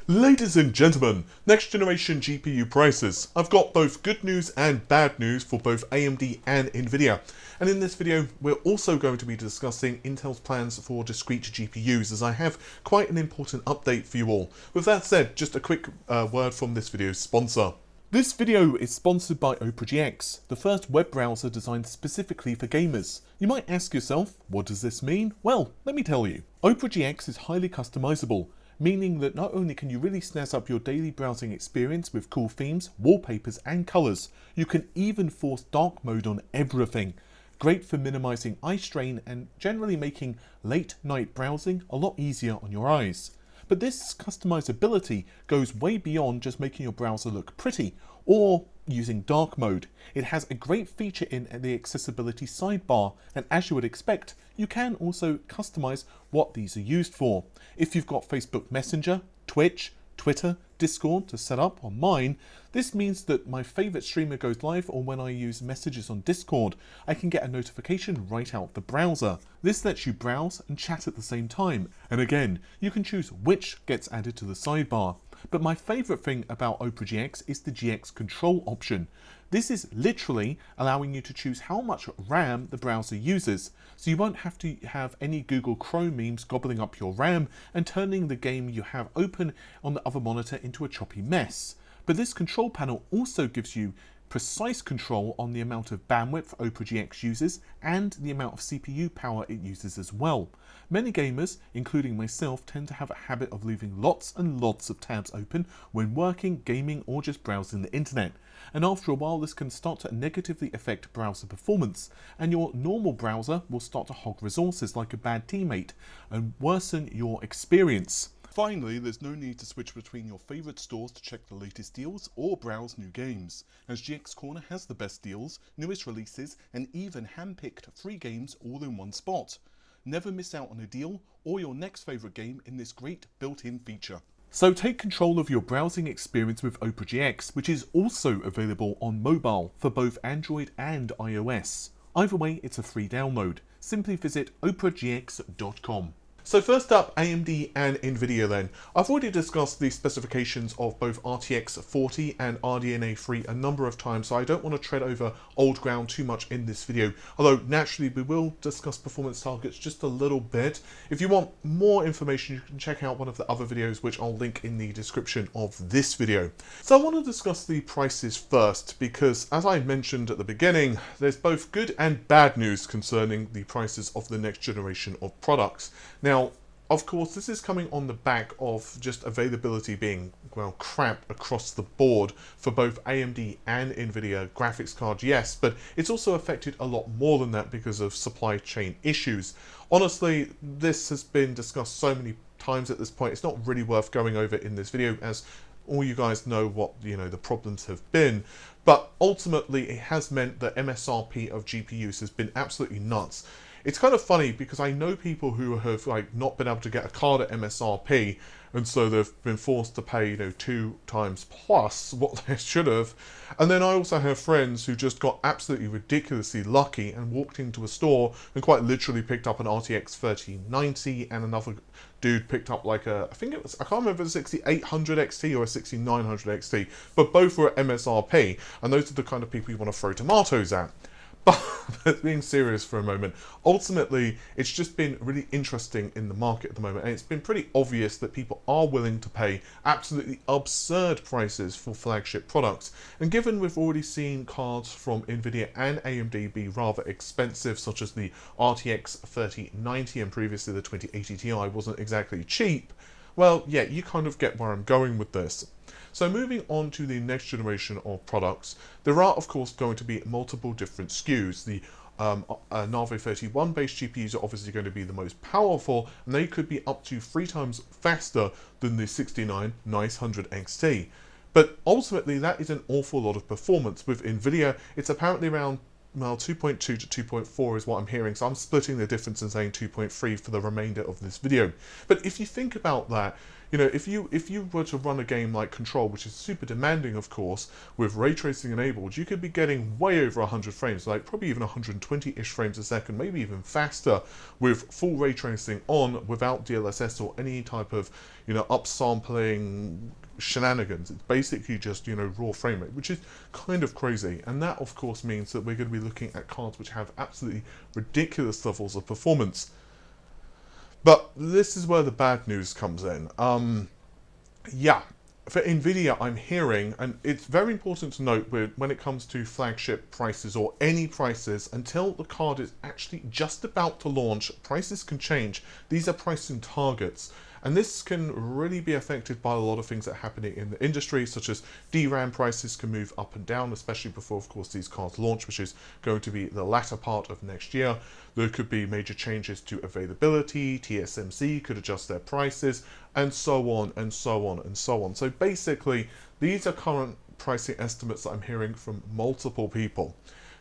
Ladies and gentlemen, next generation GPU prices. I've got both good news and bad news for both AMD and Nvidia. And in this video, we're also going to be discussing Intel's plans for discrete GPUs, as I have quite an important update for you all. With that said, just a quick word from this video's sponsor. This video is sponsored by Opera GX, the first web browser designed specifically for gamers. You might ask yourself, what does this mean? Well, let me tell you. Opera GX is highly customizable, meaning that not only can you really snazz up your daily browsing experience with cool themes, wallpapers and colours, you can even force dark mode on everything. Great for minimizing eye strain and generally making late night browsing a lot easier on your eyes. But this customizability goes way beyond just making your browser look pretty or using dark mode. It has a great feature in the accessibility sidebar, and as you would expect, you can also customize what these are used for. If you've got Facebook Messenger, Twitch, Twitter, Discord to set up on mine, this means that my favorite streamer goes live, or when I use messages on Discord, I can get a notification right out the browser. This lets you browse and chat at the same time, and again, you can choose which gets added to the sidebar. But my favorite thing about Opera GX is the GX control option. This is literally allowing you to choose how much RAM the browser uses, so you won't have to have any Google Chrome memes gobbling up your RAM and turning the game you have open on the other monitor into a choppy mess. But this control panel also gives you precise control on the amount of bandwidth Opera GX uses and the amount of CPU power it uses as well. Many gamers, including myself, tend to have a habit of leaving lots and lots of tabs open when working, gaming or just browsing the internet. And after a while this can start to negatively affect browser performance, and your normal browser will start to hog resources like a bad teammate and worsen your experience. Finally, there's no need to switch between your favourite stores to check the latest deals or browse new games, as GX Corner has the best deals, newest releases and even hand-picked free games all in one spot. Never miss out on a deal or your next favourite game in this great built-in feature. So take control of your browsing experience with Opera GX, which is also available on mobile for both Android and iOS. Either way, it's a free download. Simply visit operagx.com. So first up, AMD and Nvidia then. I've already discussed the specifications of both RTX 40 and RDNA 3 a number of times, so I don't want to tread over old ground too much in this video, although naturally we will discuss performance targets just a little bit. If you want more information, you can check out one of the other videos which I'll link in the description of this video. So I want to discuss the prices first, because as I mentioned at the beginning, there's both good and bad news concerning the prices of the next generation of products. Now, of course, this is coming on the back of just availability being, well, crap across the board for both AMD and Nvidia graphics cards, yes, but it's also affected a lot more than that because of supply chain issues. Honestly, this has been discussed so many times at this point, it's not really worth going over in this video, as all you guys know what, the problems have been. But ultimately, it has meant that MSRP of GPUs has been absolutely nuts. It's kind of funny because I know people who have not been able to get a card at MSRP, and so they've been forced to pay 2 times plus what they should have. And then I also have friends who just got absolutely ridiculously lucky and walked into a store and quite literally picked up an RTX 3090, and another dude picked up I can't remember if it was 6800 XT or a 6900 XT, but both were at MSRP, and those are the kind of people you want to throw tomatoes at. But being serious for a moment, ultimately it's just been really interesting in the market at the moment, and it's been pretty obvious that people are willing to pay absolutely absurd prices for flagship products. And given we've already seen cards from Nvidia and AMD be rather expensive, such as the RTX 3090 and previously the 2080 Ti wasn't exactly cheap, well, yeah, you kind of get where I'm going with this. So moving on to the next generation of products, there are of course going to be multiple different SKUs. The Navi 31 based GPUs are obviously going to be the most powerful, and they could be up to 3 times faster than the 6900 XT. But ultimately that is an awful lot of performance. With Nvidia, it's apparently around well, 2.2 to 2.4 is what I'm hearing, so I'm splitting the difference and saying 2.3 for the remainder of this video. But if you think about that, you know, if you were to run a game like Control, which is super demanding, of course, with ray tracing enabled, you could be getting way over 100 frames, like probably even 120-ish frames a second, maybe even faster, with full ray tracing on without DLSS or any type of, you know, upsampling shenanigans. It's basically just, you know, raw frame rate, which is kind of crazy. And that, of course, means that we're going to be looking at cards which have absolutely ridiculous levels of performance. But this is where the bad news comes in. Yeah, for Nvidia, I'm hearing, and it's very important to note when it comes to flagship prices or any prices, until the card is actually just about to launch, prices can change. These are pricing targets. And this can really be affected by a lot of things that are happening in the industry, such as DRAM prices can move up and down, especially before, of course, these cards launch, which is going to be the latter part of next year. There could be major changes to availability, TSMC could adjust their prices, and so on, and so on, and so on. So basically, these are current pricing estimates that I'm hearing from multiple people.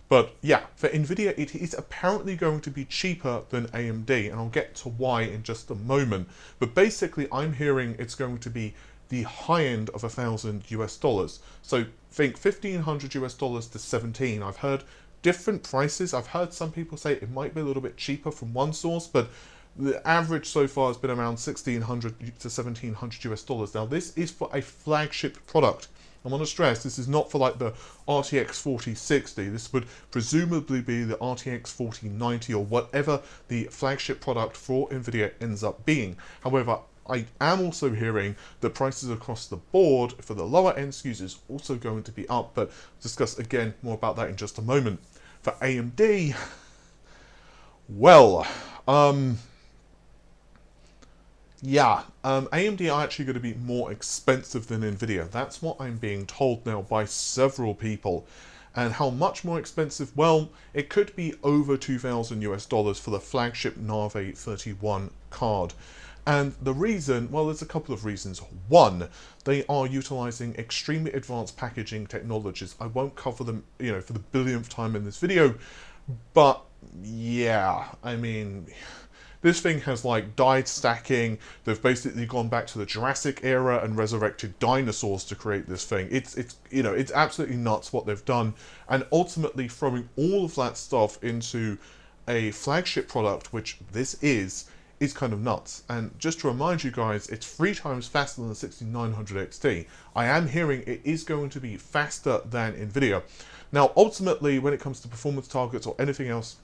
But yeah, for Nvidia, it is apparently going to be cheaper than AMD, and I'll get to why in just a moment. But basically, I'm hearing it's going to be the high end of $1,000 US. So think $1,500 US to 17. I've heard different prices. I've heard some people say it might be a little bit cheaper from one source, but the average so far has been around $1,600 to $1,700 US. Now, this is for a flagship product. I want to stress, this is not for like the RTX 4060. This would presumably be the RTX 4090 or whatever the flagship product for Nvidia ends up being. However, I am also hearing that prices across the board for the lower end SKUs is also going to be up, but I'll discuss again more about that in just a moment. For AMD, well, yeah, AMD are actually going to be more expensive than Nvidia. That's what I'm being told now by several people. And how much more expensive? Well, it could be over $2,000 for the flagship Nave 31 card. And the reason, well, there's a couple of reasons. One, they are utilizing extremely advanced packaging technologies. I won't cover them, you know, for the billionth time in this video, but yeah, I mean, this thing has like die stacking. They've basically gone back to the Jurassic era and resurrected dinosaurs to create this thing. It's you know, it's absolutely nuts what they've done, and ultimately throwing all of that stuff into a flagship product, which this is kind of nuts. And just to remind you guys, it's 3 times faster than the 6900 XT. I am hearing it is going to be faster than Nvidia. Now, ultimately, when it comes to performance targets or anything else,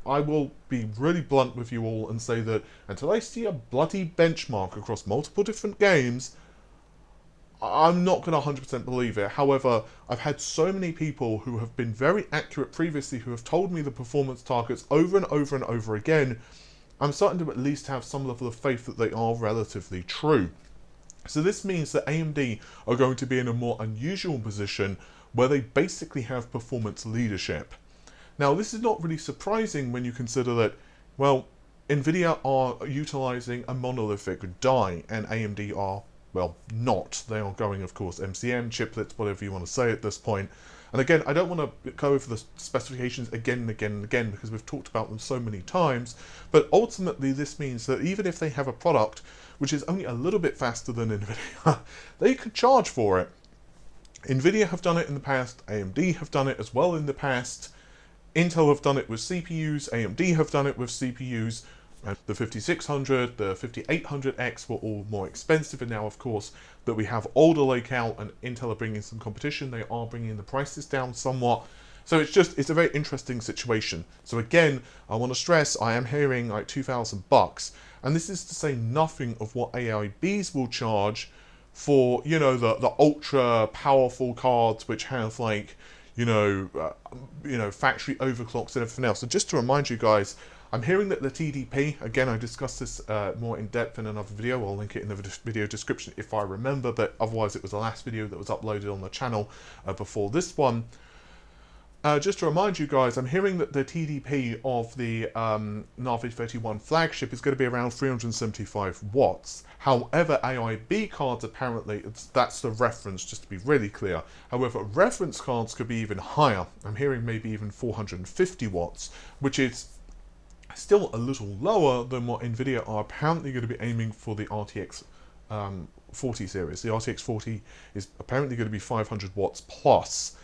I will be really blunt with you all and say that until I see a bloody benchmark across multiple different games, I'm not going to 100% believe it. However, I've had so many people who have been very accurate previously who have told me the performance targets over and over and over again. I'm starting to at least have some level of faith that they are relatively true. So this means that AMD are going to be in a more unusual position where they basically have performance leadership. Now, this is not really surprising when you consider that, well, Nvidia are utilizing a monolithic die and AMD are, well, not. They are going, of course, MCM, chiplets, whatever you want to say at this point. And again, I don't want to go over the specifications again and again and again because we've talked about them so many times, but ultimately this means that even if they have a product which is only a little bit faster than Nvidia, they could charge for it. Nvidia have done it in the past, AMD have done it as well in the past, Intel have done it with CPUs, AMD have done it with CPUs, and the 5600, the 5800X were all more expensive, and now of course that we have older layout and Intel are bringing some competition, they are bringing the prices down somewhat. So it's a very interesting situation. So again, I want to stress, I am hearing like $2,000, and this is to say nothing of what AIBs will charge for, you know, the ultra powerful cards which have like, you know, factory overclocks and everything else. So just to remind you guys, I'm hearing that the TDP, again, I discussed this more in depth in another video. I'll link it in the video description if I remember, but otherwise it was the last video that was uploaded on the channel before this one. Just to remind you guys, I'm hearing that the TDP of the Navi 31 flagship is going to be around 375 watts. However, AIB cards apparently, that's the reference, just to be really clear. However, reference cards could be even higher. I'm hearing maybe even 450 watts, which is still a little lower than what Nvidia are apparently going to be aiming for the RTX 40 series. The RTX 40 is apparently going to be 500 watts plus.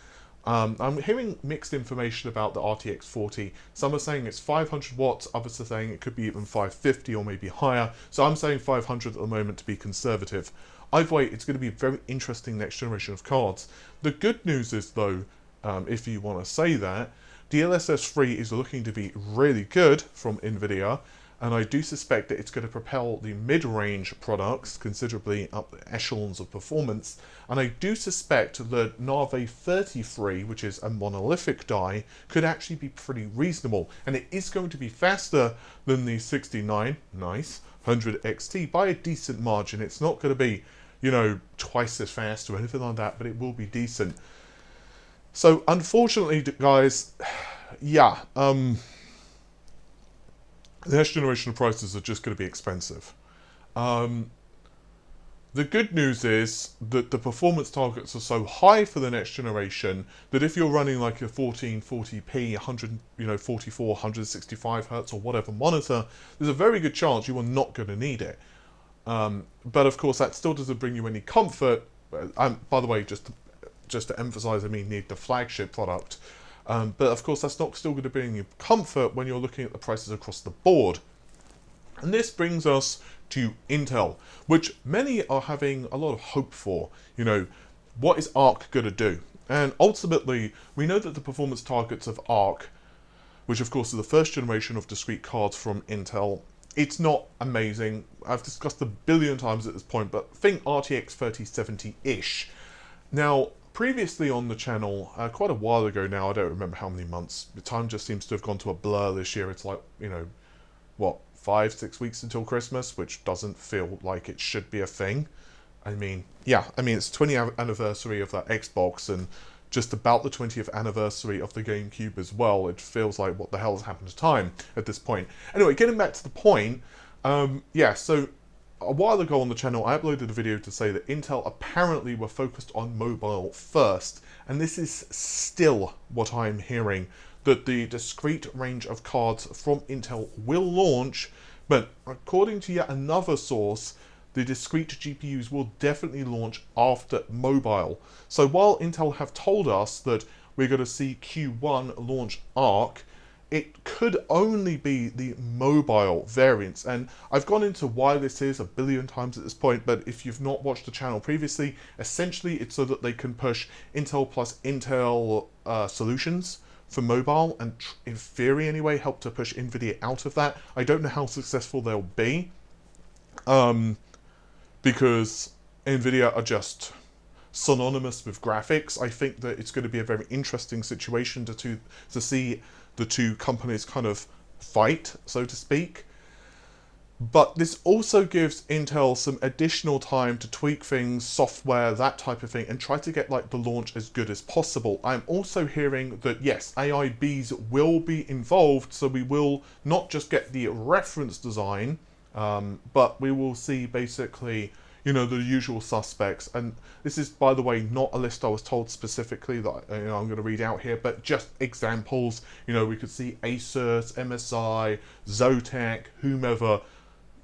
I'm hearing mixed information about the RTX 40. Some are saying it's 500 watts, others are saying it could be even 550 or maybe higher. So I'm saying 500 at the moment to be conservative. Either way, it's going to be a very interesting next generation of cards. The good news is though, if you want to say that, DLSS 3 is looking to be really good from Nvidia, and I do suspect that it's going to propel the mid-range products considerably up the echelons of performance, and I do suspect that Navi 33, which is a monolithic die, could actually be pretty reasonable, and it is going to be faster than the 69, nice, 100 XT by a decent margin. It's not going to be, you know, twice as fast or anything like that, but it will be decent. So, unfortunately, guys, yeah, the next generation of prices are just going to be expensive. The good news is that the performance targets are so high for the next generation that if you're running like a 1440p, 144, 165 hertz or whatever monitor, there's a very good chance you are not going to need it. But of course, that still doesn't bring you any comfort. By the way, just to emphasize, I mean, need the flagship product. But of course, that's not still going to bring you comfort when you're looking at the prices across the board. And this brings us to Intel, which many are having a lot of hope for. You know, what is Arc going to do? And ultimately, we know that the performance targets of Arc, which of course is the first generation of discrete cards from Intel, it's not amazing. I've discussed a billion times at this point, but think RTX 3070-ish. Now, previously on the channel, quite a while ago now, I don't remember how many months, the time just seems to have gone to a blur this year. It's like, you know, what, 5-6 weeks until Christmas, which doesn't feel like it should be a thing. I mean, yeah, I mean, it's the 20th anniversary of that Xbox and just about the 20th anniversary of the GameCube as well. It feels like what the hell has happened to time at this point. Anyway, getting back to the point, yeah, so a while ago on the channel, I uploaded a video to say that Intel apparently were focused on mobile first, and this is still what I'm hearing, that the discrete range of cards from Intel will launch, but according to yet another source, the discrete GPUs will definitely launch after mobile. So while Intel have told us that we're going to see Q1 launch Arc, it could only be the mobile variants, and I've gone into why this is a billion times at this point, but if you've not watched the channel previously, essentially it's so that they can push Intel plus Intel solutions for mobile, and in theory anyway, help to push Nvidia out of that. I don't know how successful they'll be, because Nvidia are just synonymous with graphics. I think that it's going to be a very interesting situation to see the two companies kind of fight, so to speak. But this also gives Intel some additional time to tweak things, software, that type of thing, and try to get like the launch as good as possible. I'm also hearing that yes, AIBs will be involved, so we will not just get the reference design, but we will see basically, you know, the usual suspects. And this is, by the way, not a list I was told specifically that I'm going to read out here, but just examples. You know, we could see Asus, MSI, Zotac, whomever.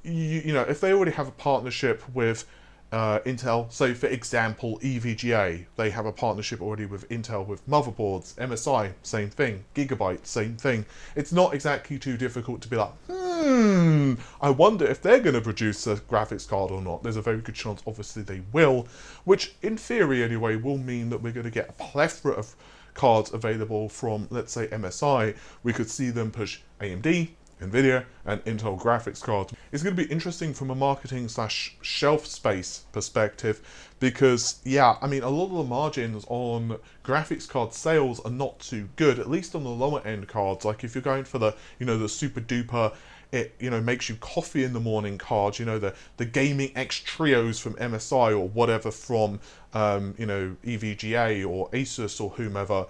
You know, if they already have a partnership with Intel, say for example EVGA, they have a partnership already with Intel with motherboards. MSI, same thing. Gigabyte, same thing. It's not exactly too difficult to be like, I wonder if they're going to produce a graphics card or not. There's a very good chance, obviously, they will, which in theory anyway will mean that we're going to get a plethora of cards available from, let's say, MSI. We could see them push AMD, Nvidia, and Intel graphics cards. It's going to be interesting from a marketing / shelf space perspective because, yeah, I mean, a lot of the margins on graphics card sales are not too good, at least on the lower end cards. Like if you're going for the, you know, the super duper, it, you know, makes you coffee in the morning cards, you know, the Gaming X Trios from MSI or whatever from, you know, EVGA or Asus or whomever.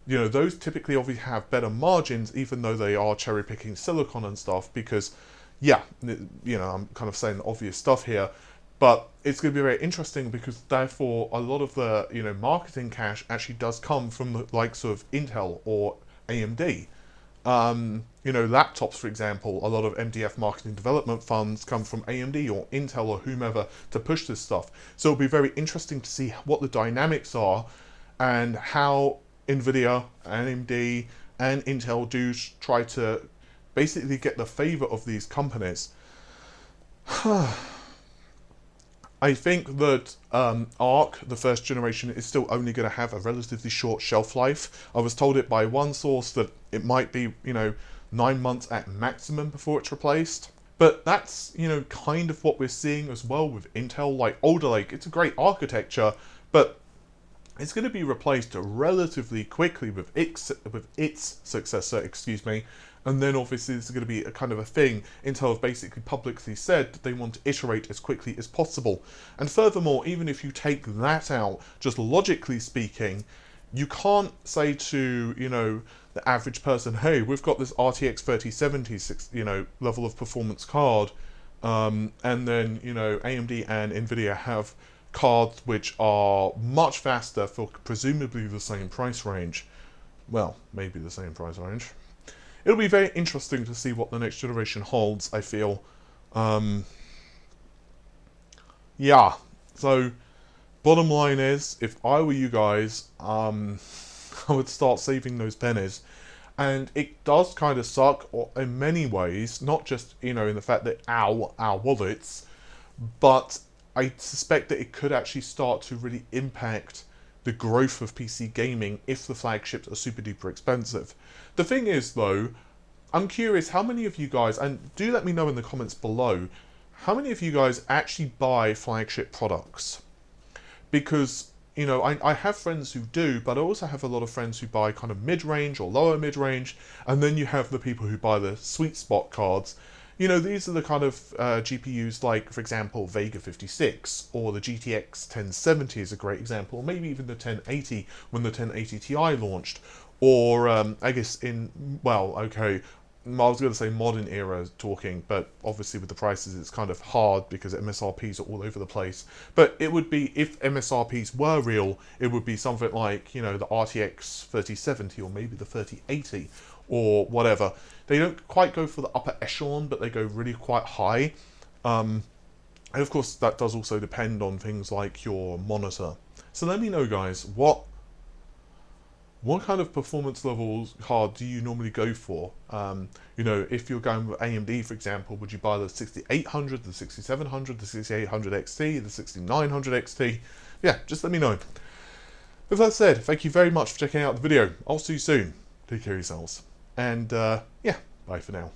you know, those typically obviously have better margins, even though they are cherry picking silicon and stuff, because, yeah, you know, I'm kind of saying obvious stuff here, but it's going to be very interesting because therefore a lot of the, you know, marketing cash actually does come from the likes of Intel or AMD. You know, laptops, for example, a lot of MDF marketing development funds come from AMD or Intel or whomever to push this stuff. So it'll be very interesting to see what the dynamics are and how Nvidia, AMD, and Intel do try to basically get the favor of these companies. I think that Arc, the first generation, is still only going to have a relatively short shelf life. I was told it by one source that it might be, you know, 9 months at maximum before it's replaced. But that's, you know, kind of what we're seeing as well with Intel. Like Alder Lake, it's a great architecture, but it's going to be replaced relatively quickly with its successor, excuse me. And then obviously this is going to be a kind of a thing. Intel have basically publicly said that they want to iterate as quickly as possible. And furthermore, even if you take that out, just logically speaking, you can't say to, you know, the average person, hey, we've got this RTX 3070, you know, level of performance card, and then, you know, AMD and Nvidia have cards which are much faster for presumably the same price range. Well, maybe the same price range. It'll be very interesting to see what the next generation holds, I feel. Yeah, so bottom line is, if I were you guys, I would start saving those pennies. And it does kind of suck in many ways, not just, you know, in the fact that our wallets, but I suspect that it could actually start to really impact the growth of PC gaming if the flagships are super duper expensive. The thing is though, I'm curious how many of you guys, and do let me know in the comments below, how many of you guys actually buy flagship products? Because, you know, I have friends who do, but I also have a lot of friends who buy kind of mid-range or lower mid-range, and then you have the people who buy the sweet spot cards. You know, these are the kind of GPUs like, for example, Vega 56, or the GTX 1070 is a great example, or maybe even the 1080 when the 1080 Ti launched, or I guess in, well, okay, I was going to say modern era talking, but obviously with the prices it's kind of hard because MSRPs are all over the place. But it would be, if MSRPs were real, it would be something like, you know, the RTX 3070 or maybe the 3080 or whatever. They don't quite go for the upper echelon, but they go really quite high. And of course that does also depend on things like your monitor. So let me know, guys, what kind of performance levels card do you normally go for? You know, if you're going with AMD, for example, would you buy the 6800, the 6700, the 6800 XT, the 6900 XT? Yeah, just let me know. With that said, thank you very much for checking out the video. I'll see you soon. Take care of yourselves. And yeah, bye for now.